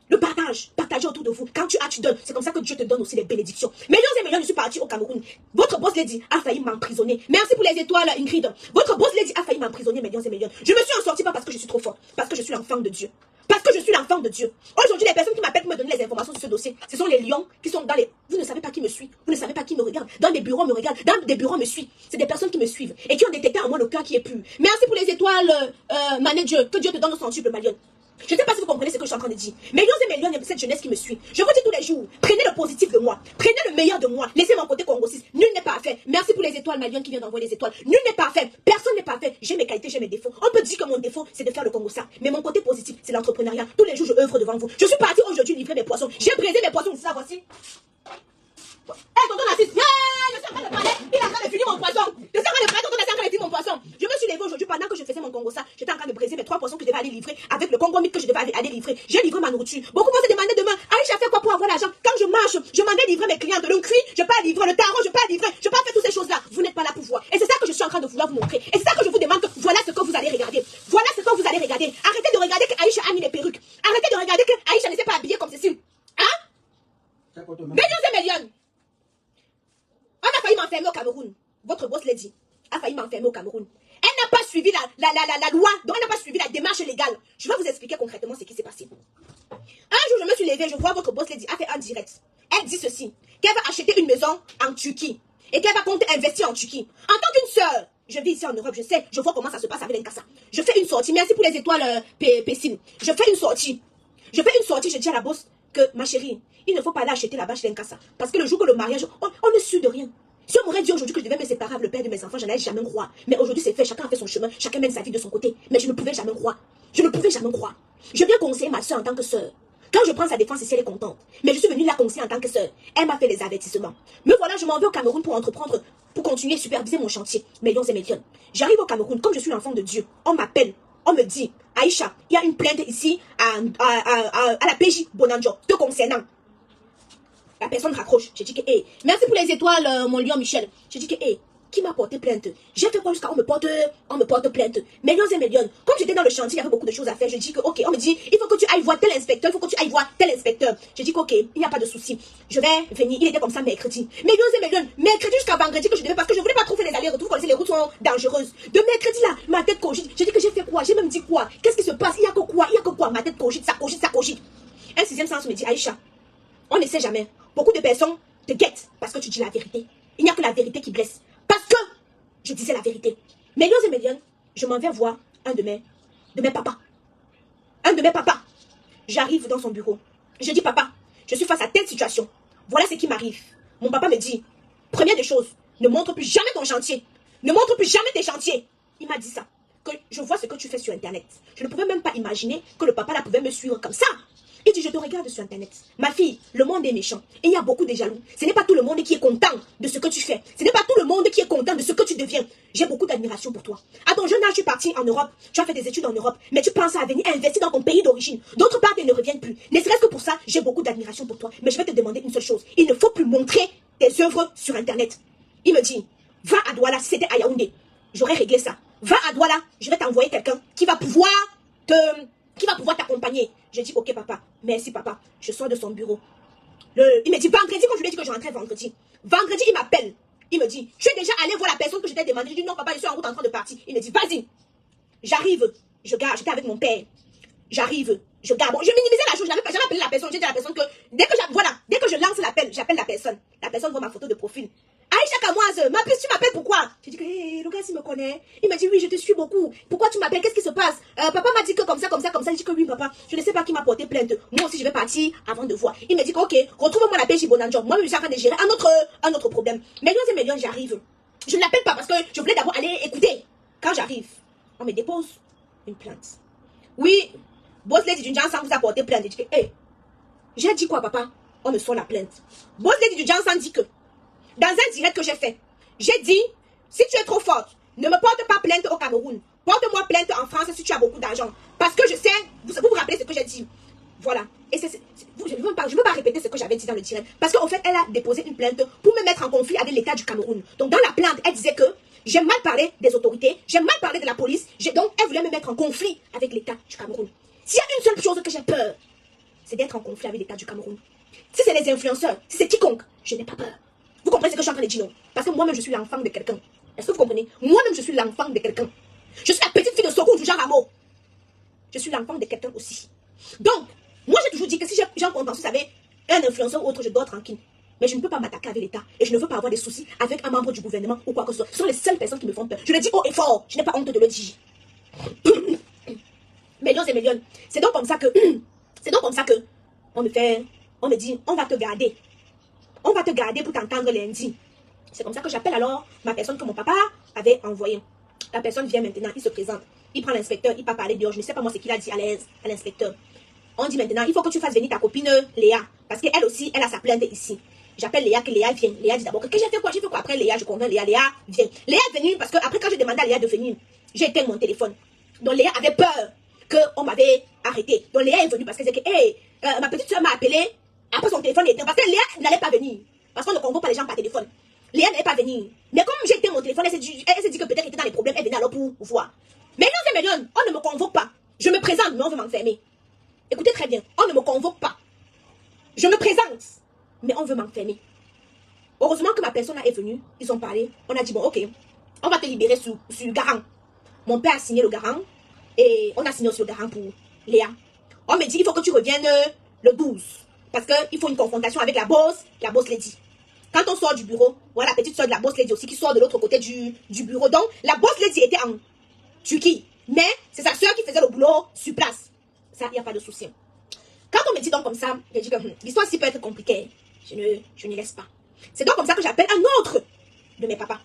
le partage. Partagez autour de vous. Quand tu as, tu donnes. C'est comme ça que Dieu te donne aussi les bénédictions. Millions et millions, je suis partie au Cameroun. Votre boss lady a failli m'emprisonner. Merci pour les étoiles, Ingrid. Votre boss lady a failli m'emprisonner, millions et millions. Je me suis en sortie pas parce que je suis trop forte. Parce que je suis l'enfant de Dieu. Parce que je suis l'enfant de Dieu. Aujourd'hui, les personnes qui m'appellent pour me donner les informations sur ce dossier, ce sont les lions qui sont dans les... Vous ne savez pas qui me suit. Vous ne savez pas qui me regarde. Dans des bureaux, me regardent. Dans des bureaux, me suivent. C'est des personnes qui me suivent et qui ont détecté en moi le cœur qui est pur. Merci pour les étoiles, manager. Que Dieu te donne au centuple, ma lionne. Je ne sais pas si vous comprenez ce que je suis en train de dire. Millions et millions de cette jeunesse qui me suit. Je vous dis tous les jours, prenez le positif de moi. Prenez le meilleur de moi. Laissez mon côté congosiste. Nul n'est parfait. Merci pour les étoiles, ma lionne qui vient d'envoyer les étoiles. Nul n'est parfait. Personne n'est parfait. J'ai mes qualités, j'ai mes défauts. On peut dire que mon défaut, c'est de faire le Congossa. Mais mon côté positif, c'est l'entrepreneuriat. Tous les jours, je œuvre devant vous. Je suis partie aujourd'hui livrer mes poissons. J'ai brisé mes poissons. Ça, voici. Tonton Narcisse, je suis en train de parler, il est en train de finir mon poisson. Je suis en train de parler, tonton Narcisse est en train de finir mon poisson. Je me suis levée aujourd'hui pendant que je faisais mon Congossa. J'étais en train de briser mes 3 poissons que je devais aller livrer avec le Congo Mythe que je devais aller livrer. J'ai livré ma nourriture. Beaucoup vont se demander demain, Aïcha fait quoi pour avoir l'argent? Quand je marche, je m'en vais livrer mes clients de le cuit, je peux livrer le tarot, je peux livrer, je peux faire toutes ces choses-là. Vous n'êtes pas là pour voir. Et c'est ça que je suis en train de vouloir vous montrer. Et c'est ça que je vous demande que voilà ce que vous allez regarder. Voilà ce que vous allez regarder. Arrêtez de regarder que Aïcha a mis des perruques. Arrêtez de regarder que Aïcha ne s'est pas habillée comme ceci. Hein? Millions et millions. On a failli m'enfermer au Cameroun. Votre boss l'a dit. A failli m'enfermer au Cameroun. Elle n'a pas suivi la loi. Donc elle n'a pas suivi la démarche légale. Je vais vous expliquer concrètement ce qui s'est passé. Un jour, je me suis levée, je vois votre boss lady a fait un direct. Elle dit ceci. Qu'elle va acheter une maison en Turquie. Et qu'elle va compter investir en Turquie. En tant qu'une sœur, je vis ici en Europe, je sais, je vois comment ça se passe avec l'Encassa. Je fais une sortie. Merci pour les étoiles, Pessine. Je fais une sortie. Je dis à la boss que, ma chérie, il ne faut pas aller acheter là-bas chez l'Encassa. Parce que le jour que le mariage, on ne suit de rien. Si on m'aurait dit aujourd'hui que je devais me séparer avec le père de mes enfants, je n'allais jamais croire. Mais aujourd'hui c'est fait, chacun a fait son chemin, chacun mène sa vie de son côté. Mais je ne pouvais jamais croire. Je ne pouvais jamais croire. Je viens conseiller ma soeur en tant que soeur. Quand je prends sa défense ici, elle est contente. Mais je suis venue la conseiller en tant que soeur. Elle m'a fait les avertissements. Me voilà, je m'en vais au Cameroun pour entreprendre, pour continuer à superviser mon chantier. Millions et millions. J'arrive au Cameroun, comme je suis l'enfant de Dieu. On m'appelle, on me dit, Aïcha, il y a une plainte ici à la PJ Bonanjo, te concernant. La personne raccroche. J'ai dit que, hey, merci pour les étoiles, mon lion Michel. J'ai dit que, hey, qui m'a porté plainte? J'ai fait quoi jusqu'à on me porte plainte? Millions et millions. Comme j'étais dans le chantier, il y avait beaucoup de choses à faire. Je dis que, ok, on me dit, il faut que tu ailles voir tel inspecteur, il faut que tu ailles voir tel inspecteur. J'ai dit que, ok, il n'y a pas de souci. Je vais venir. Il était comme ça mercredi. Millions et millions. Mercredi jusqu'à vendredi que je devais, parce que je voulais pas trop faire les allers-retours. Vous connaissez, les routes sont dangereuses. De mercredi là, ma tête cogite. J'ai dit que j'ai fait quoi? J'ai même dit quoi? Qu'est-ce qui se passe? Il y a que quoi? Il y a que quoi? Ma tête cogite, ça cogite, ça cogite. Un sixième sens me dit, Aïcha, on ne sait jamais. Beaucoup de personnes te guettent parce que tu dis la vérité. Il n'y a que la vérité qui blesse. Parce que je disais la vérité. Millions et millions, je m'en vais voir un de mes papas. Un de mes papas. J'arrive dans son bureau. Je dis, papa, je suis face à telle situation. Voilà ce qui m'arrive. Mon papa me dit, première des choses, ne montre plus jamais ton chantier. Ne montre plus jamais tes chantiers. Il m'a dit ça. Que je vois ce que tu fais sur Internet. Je ne pouvais même pas imaginer que le papa là pouvait me suivre comme ça. Il dit, je te regarde sur Internet. Ma fille, le monde est méchant. Et il y a beaucoup de jaloux. Ce n'est pas tout le monde qui est content de ce que tu fais. Ce n'est pas tout le monde qui est content de ce que tu deviens. J'ai beaucoup d'admiration pour toi. À ton jeune âge, tu es parti en Europe. Tu as fait des études en Europe. Mais tu penses à venir investir dans ton pays d'origine. D'autre part, ils ne reviennent plus. Ne serait-ce que pour ça, j'ai beaucoup d'admiration pour toi. Mais je vais te demander une seule chose. Il ne faut plus montrer tes œuvres sur Internet. Il me dit, va à Douala, si c'était à Yaoundé. J'aurais réglé ça. Va à Douala, je vais t'envoyer quelqu'un qui va pouvoir t'accompagner. J'ai dit, ok papa, merci papa. Je sors de son bureau. Il me dit, vendredi, quand je lui ai dit que je rentrais vendredi. Vendredi, il m'appelle. Il me dit, tu es déjà allé voir la personne que je t'ai demandé. Je dis, non papa, je suis en route en train de partir. Il me dit, vas-y. J'arrive, je garde, j'étais avec mon père. J'arrive, je garde. Bon, je minimisais la chose, j'avais appelé la personne. J'ai dit à la personne que, dès que je lance l'appel, j'appelle la personne. La personne voit ma photo de profil. Aïcha Kamoise, ma puce, tu m'appelles pourquoi? J'ai dit que, hey, le gars, s'il me connaît. Il m'a dit, oui, je te suis beaucoup. Pourquoi tu m'appelles? Qu'est-ce qui se passe? Papa m'a dit que comme ça. J'ai dit que oui, papa. Je ne sais pas qui m'a porté plainte. Moi aussi, je vais partir avant de voir. Il m'a dit que, ok, retrouve-moi la PJ Bonanjo. Moi, je suis en train de gérer un autre problème. Millions et millions, j'arrive. Je ne l'appelle pas parce que je voulais d'abord aller écouter. Quand j'arrive, on me dépose une plainte. Oui, Boss Lady du Jansan vous a porté plainte. J'ai dit que, hey, j'ai dit quoi, papa? On me sort la plainte. Boss Lady du Jansan dit que, dans un direct que j'ai fait, j'ai dit, si tu es trop forte, ne me porte pas plainte au Cameroun. Porte-moi plainte en France si tu as beaucoup d'argent. Parce que je sais, vous vous rappelez ce que j'ai dit. Voilà. Et je ne veux pas répéter ce que j'avais dit dans le direct. Parce qu'en fait, elle a déposé une plainte pour me mettre en conflit avec l'État du Cameroun. Donc dans la plainte, elle disait que j'ai mal parlé des autorités, j'ai mal parlé de la police. Donc elle voulait me mettre en conflit avec l'État du Cameroun. S'il y a une seule chose que j'ai peur, c'est d'être en conflit avec l'État du Cameroun. Si c'est les influenceurs, si c'est quiconque, je n'ai pas peur. Vous comprenez ce que je suis en train de dire, non? Parce que moi-même, je suis l'enfant de quelqu'un. Est-ce que vous comprenez? Moi-même, je suis l'enfant de quelqu'un. Je suis la petite fille de Soko du Jean Rameau. Je suis l'enfant de quelqu'un aussi. Donc, moi, j'ai toujours dit que si j'ai un contentieux avec un influenceur ou autre, je dois être tranquille. Mais je ne peux pas m'attaquer avec l'État. Et je ne veux pas avoir des soucis avec un membre du gouvernement ou quoi que ce soit. Ce sont les seules personnes qui me font peur. Je le dis haut et fort. Je n'ai pas honte de le dire. Millions et millions. C'est donc comme ça que on me dit, on va te garder. On va te garder pour t'entendre lundi. C'est comme ça que j'appelle alors ma personne que mon papa avait envoyée. La personne vient maintenant, il se présente. Il prend l'inspecteur, il part parler dehors. Je ne sais pas moi ce qu'il a dit à l'inspecteur. On dit maintenant, il faut que tu fasses venir ta copine Léa. Parce qu'elle aussi, elle a sa plainte ici. J'appelle Léa, que Léa vient. Léa dit d'abord que j'ai fait quoi? Après Léa, je convainc Léa. Léa vient. Léa est venue parce que après quand j'ai demandé à Léa de venir, j'ai éteint mon téléphone. Donc Léa avait peur qu'on m'avait arrêté. Donc Léa est venue parce qu'elle disait que, hey, ma petite soeur m'a appelé. Après son téléphone est éteint. Parce que Léa n'allait pas venir. Parce qu'on ne convoque pas les gens par téléphone. Léa n'allait pas venir. Mais comme j'ai éteint mon téléphone, elle s'est dit que peut-être qu'elle était dans les problèmes. Elle venait alors pour voir. Mais non, c'est millions. On ne me convoque pas. Je me présente, mais on veut m'enfermer. Écoutez très bien. On ne me convoque pas. Je me présente, mais on veut m'enfermer. Heureusement que ma personne est venue. Ils ont parlé. On a dit, bon, ok. On va te libérer sur garant. Mon père a signé le garant. Et on a signé aussi le garant pour Léa. On me dit, il faut que tu reviennes le 12. Parce qu'il faut une confrontation avec la boss lady. Quand on sort du bureau, voilà la petite soeur de la boss lady aussi qui sort de l'autre côté du bureau. Donc, la boss lady était en Turquie. Mais c'est sa soeur qui faisait le boulot sur place. Ça, il n'y a pas de souci. Quand on me dit donc comme ça, j'ai dit que l'histoire ici peut être compliquée. Je ne laisse pas. C'est donc comme ça que j'appelle un autre de mes papas.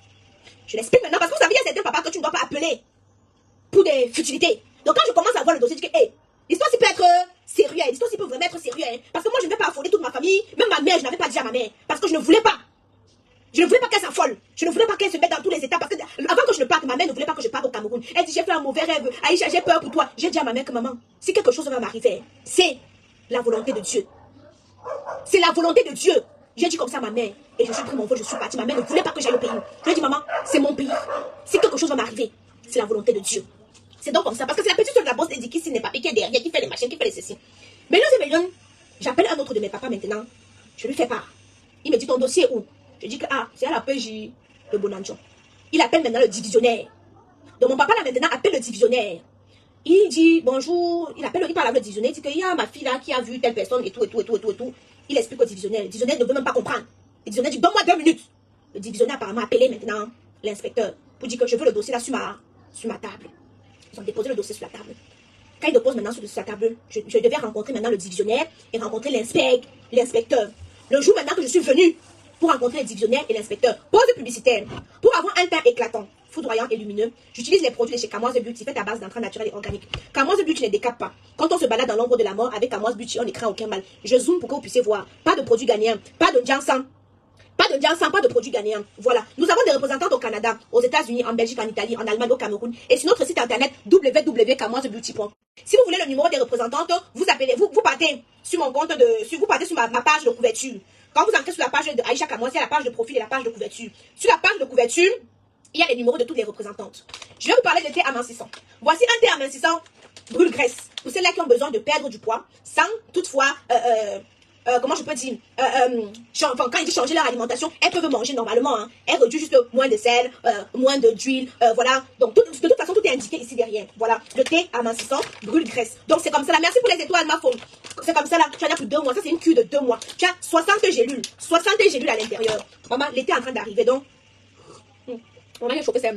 Je l'explique maintenant parce que vous savez, il y a certains papas que tu ne dois pas appeler pour des futilités. Donc quand je commence à voir le dossier, je dis que, hey, L'histoire aussi peut être sérieux. L'histoire aussi peut vraiment être sérieux. Parce que moi, je ne vais pas affoler toute ma famille. Même ma mère, je n'avais pas dit à ma mère. Parce que je ne voulais pas. Je ne voulais pas qu'elle s'affole. Je ne voulais pas qu'elle se mette dans tous les états. Parce que avant que je ne parte, ma mère ne voulait pas que je parte au Cameroun. Elle dit, j'ai fait un mauvais rêve. Aïcha, j'ai peur pour toi. J'ai dit à ma mère que maman, si quelque chose va m'arriver, c'est la volonté de Dieu. C'est la volonté de Dieu. J'ai dit comme ça à ma mère. Et je suis pris mon vol, je suis partie. Ma mère ne voulait pas que j'aille au pays. J'ai dit, maman, c'est mon pays. Si quelque chose va m'arriver, c'est la volonté de Dieu. C'est donc comme ça. Parce que c'est la petite soeur de la bosse qui n'est pas piquée derrière, qui fait les machines, qui fait les ceci. Mais là, j'appelle un autre de mes papas maintenant. Je lui fais part. Il me dit, ton dossier est où? Je dis que, c'est à la PJ de Bonanjo. Il appelle maintenant le divisionnaire. Donc mon papa là maintenant appelle le divisionnaire. Il dit, bonjour. Il parle avec le divisionnaire. Il dit qu'il y a ma fille là qui a vu telle personne et tout. Il explique au divisionnaire. Le divisionnaire ne veut même pas comprendre. Le divisionnaire dit, donne-moi 2 minutes. Le divisionnaire apparemment a appelé maintenant l'inspecteur pour dire que je veux le dossier là sur ma table. Ils ont déposé le dossier sur la table. Quand ils déposent maintenant sur la table, je devais rencontrer maintenant le divisionnaire et rencontrer l'inspecteur. Le jour maintenant que je suis venue pour rencontrer le divisionnaire et l'inspecteur, pause publicitaire. Pour avoir un teint éclatant, foudroyant et lumineux, j'utilise les produits de chez Camoise Beauty faits à base d'entrain naturel et organique. Camoise Beauty ne décape pas. Quand on se balade dans l'ombre de la mort avec Camoise Beauty, on ne craint aucun mal. Je zoome pour que vous puissiez voir. Pas de produits gagnants, pas de ginseng. Pas de ginseng, pas de produits gagnants. Voilà. Nous avons des représentants au Canada, aux États-Unis, en Belgique, en Italie, en Allemagne, au Cameroun et sur notre site internet www.camoisebeauty.com. Si vous voulez le numéro des représentantes, vous appelez, vous partez sur mon compte vous partez sur ma page de couverture. Quand vous entrez sur la page de Aïcha Camoise, il y a la page de profil et la page de couverture. Sur la page de couverture, il y a les numéros de toutes les représentantes. Je vais vous parler de thé amincissant. Voici un thé amincissant brûle-graisse. Pour celles-là qui ont besoin de perdre du poids, sans toutefois, comment je peux dire, quand ils disent changer leur alimentation, elles peuvent manger normalement. Hein. Elles réduisent juste moins de sel, moins d'huile, voilà. Donc, de toute façon, tout est indiqué ici derrière. Voilà, le thé amincissant brûle-graisse. Donc, c'est comme ça là. Merci pour les étoiles, ma faune. C'est comme ça là. Tu en as pour 2 mois. Ça, c'est une cure de 2 mois. Tu as 60 gélules. 60 gélules à l'intérieur. Maman, l'été est en train d'arriver. Donc, maman, j'ai chopé ça. Je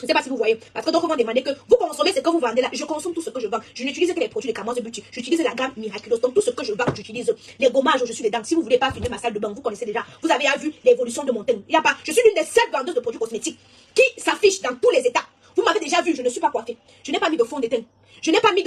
ne sais pas si vous voyez. Parce que donc, on va demander que vous consommez ce que vous vendez là. Je consomme tout ce que je vends. Je n'utilise que les produits de Camoise Beauty. J'utilise la gamme Miraculous. Donc, tout ce que je vends, j'utilise. Les gommages, je suis dedans. Si vous ne voulez pas filmer ma salle de bain, vous connaissez déjà. Vous avez vu l'évolution de mon teint. Il y a pas. Je suis l'une des seules vendeuses de produits cosmétiques qui s'affiche dans tous les états. Vous m'avez déjà vu, je ne suis pas coiffée. Je n'ai pas mis de fond de teint. Je n'ai pas mis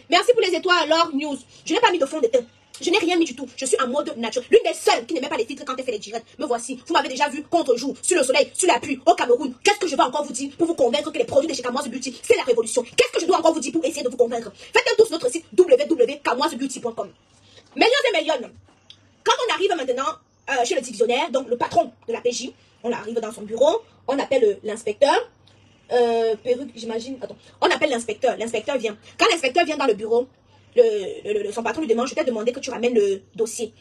Merci pour les étoiles, alors news. Je n'ai pas mis de fond de teint. Je n'ai rien mis du tout. Je suis en mode naturel. L'une des seules qui n'aimait pas les filtres quand elle fait les directs. Me voici. Vous m'avez déjà vu contre-jour, sur le soleil, sur la pluie, au Cameroun. Qu'est-ce que je vais encore vous dire pour vous convaincre que les produits de chez Camoise Beauty, c'est la révolution? Qu'est-ce que je dois encore vous dire pour essayer de vous convaincre? Faites un tour sur notre site www.camoisebeauty.com. Millions et millions. Quand on arrive maintenant chez le divisionnaire, donc le patron de la PJ, on arrive dans son bureau, on appelle l'inspecteur. Perruque, j'imagine. Attends. On appelle l'inspecteur. L'inspecteur vient. Quand l'inspecteur vient dans le bureau, son patron lui demande, je t'ai demandé que tu ramènes le dossier.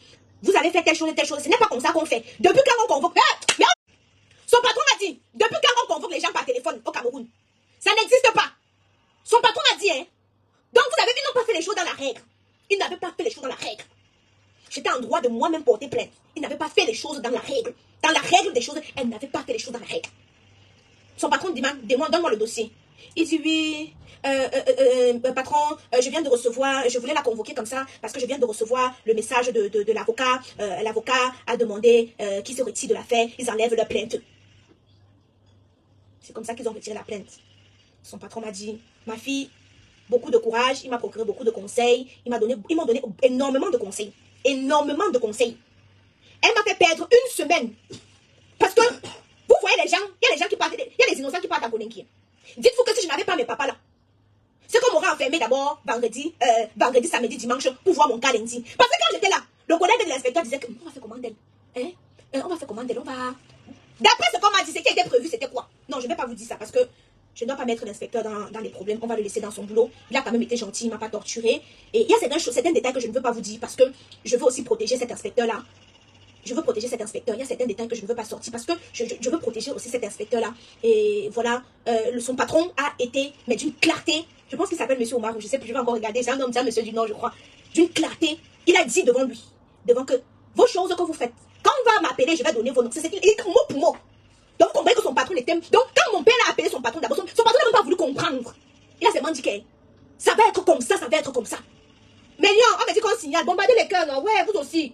Vous avez fait telle chose et telle chose. Ce n'est pas comme ça qu'on fait. Depuis quand on convoque... Son patron m'a dit, depuis quand on convoque les gens par téléphone au Cameroun, ça n'existe pas. Son patron m'a dit, hein. Donc vous avez vu, ils n'ont pas fait les choses dans la règle. Ils n'avaient pas fait les choses dans la règle. J'étais en droit de moi-même porter plainte. Ils n'avaient pas fait les choses dans la règle. Dans la règle des choses, elles n'avaient pas fait les choses dans la règle. Son patron demande, donne-moi le dossier. Il dit oui, patron, je viens de recevoir, je voulais la convoquer comme ça parce que je viens de recevoir le message de l'avocat. L'avocat a demandé qu'ils se retirent de l'affaire, ils enlèvent leur plainte. C'est comme ça qu'ils ont retiré la plainte. Son patron m'a dit, ma fille, beaucoup de courage, il m'a procuré beaucoup de conseils, ils m'ont donné énormément de conseils. Énormément de conseils. Elle m'a fait perdre 1 semaine. Parce que, vous voyez les gens, il y a les gens qui partent, il y a les innocents qui partent à Konenki. Dites-vous que si je n'avais pas mes papas là, c'est qu'on m'aurait enfermé d'abord vendredi, samedi, dimanche, pour voir mon cas lundi. Parce que quand j'étais là, le collègue de l'inspecteur disait que on va faire comment d'elle, hein? On va faire comment d'elle, on va... D'après ce qu'on m'a dit, ce qui était prévu, c'était quoi? Non, je ne vais pas vous dire ça parce que je ne dois pas mettre l'inspecteur dans les problèmes. On va le laisser dans son boulot. Il a quand même été gentil, il ne m'a pas torturé. Et il y a certains détails que je ne veux pas vous dire parce que je veux aussi protéger cet inspecteur-là. Je veux protéger cet inspecteur. Il y a certains détails que je ne veux pas sortir parce que je veux protéger aussi cet inspecteur-là. Et voilà, son patron a été, mais d'une clarté. Je pense qu'il s'appelle Monsieur Omar, je sais plus, je vais encore regarder. C'est un homme, c'est un monsieur du Nord, je crois. D'une clarté. Il a dit devant lui, devant que vos choses que vous faites, quand on va m'appeler, je vais donner vos noms. C'est qu'il est mot pour mot. Donc, vous comprenez que son patron était... Donc, quand mon père a appelé son patron d'abord, son patron n'a même pas voulu comprendre. Il a seulement dit que ça va être comme ça, ça va être comme ça. Mais non, on m'a dit qu'on signale, bombarder les cœurs, non? Ouais, vous aussi.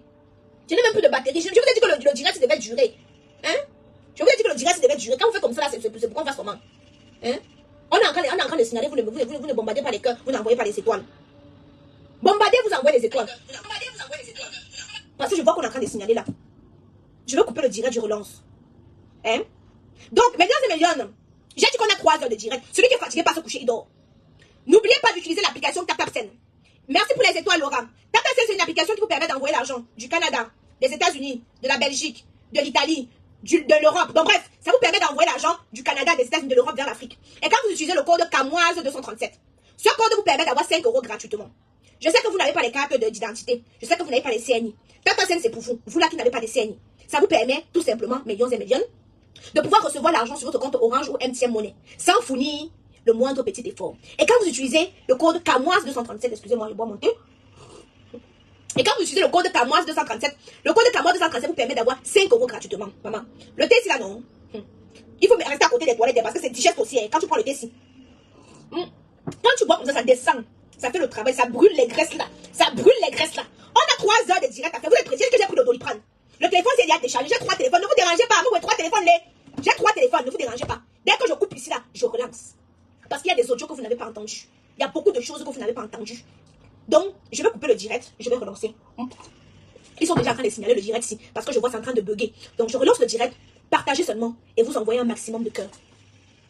Je n'ai même plus de batterie. Je vous ai dit que le direct devait durer. Hein? Je vous ai dit que le direct devait durer. Quand vous faites comme ça, là, c'est pour qu'on fasse comment? Hein? On est en train de signaler, vous ne bombardez pas les cœurs, vous n'envoyez pas les étoiles. Bombardier vous envoie les étoiles. Parce que je vois qu'on est en train de signaler là. Je veux couper le direct, je relance. Hein? Donc, mesdames et messieurs, j'ai dit qu'on a 3 heures de direct. Celui qui est fatigué pas se coucher, il dort. N'oubliez pas d'utiliser l'application TapTapSend. Merci pour les étoiles, Laura. TapTapSend, c'est une application qui vous permet d'envoyer l'argent du Canada, des États-Unis, de la Belgique, de l'Italie, de l'Europe. Donc bref, ça vous permet d'envoyer l'argent du Canada, des États-Unis, de l'Europe vers l'Afrique. Et quand vous utilisez le code CAMOISE 237, ce code vous permet d'avoir 5 € gratuitement. Je sais que vous n'avez pas les cartes d'identité. Je sais que vous n'avez pas les CNI. TapTapSend, c'est pour vous. Vous là qui n'avez pas de CNI. Ça vous permet tout simplement, millions et millions, de pouvoir recevoir l'argent sur votre compte Orange ou MTN Money sans fournir le moindre petit effort. Et quand vous utilisez le code CAMOISE 237, excusez-moi, je bois mon thé. Et quand vous utilisez le code CAMOISE 237, le code CAMOISE 237 vous permet d'avoir 5 € gratuitement. Maman, le thé, c'est là, non? Il faut rester à côté des toilettes parce que c'est digeste aussi. Hein, quand tu prends le thé, si. Quand tu bois comme ça descend. Ça fait le travail, ça brûle les graisses là. Ça brûle les graisses là. On a 3 heures de direct à faire. Vous êtes précis que j'ai pris le Doliprane. Le téléphone, c'est déjà déchargé. J'ai 3 téléphones. Ne vous dérangez pas. Vous avez 3 téléphones. J'ai 3 téléphones. Ne vous dérangez pas. Dès que je coupe ici là, je relance. Parce qu'il y a des audios que vous n'avez pas entendus. Il y a beaucoup de choses que vous n'avez pas entendues. Donc, je vais couper le direct. Je vais relancer. Ils sont déjà en train de signaler le direct ici. Parce que je vois c'est en train de bugger. Donc, je relance le direct. Partagez seulement. Et vous envoyez un maximum de cœur.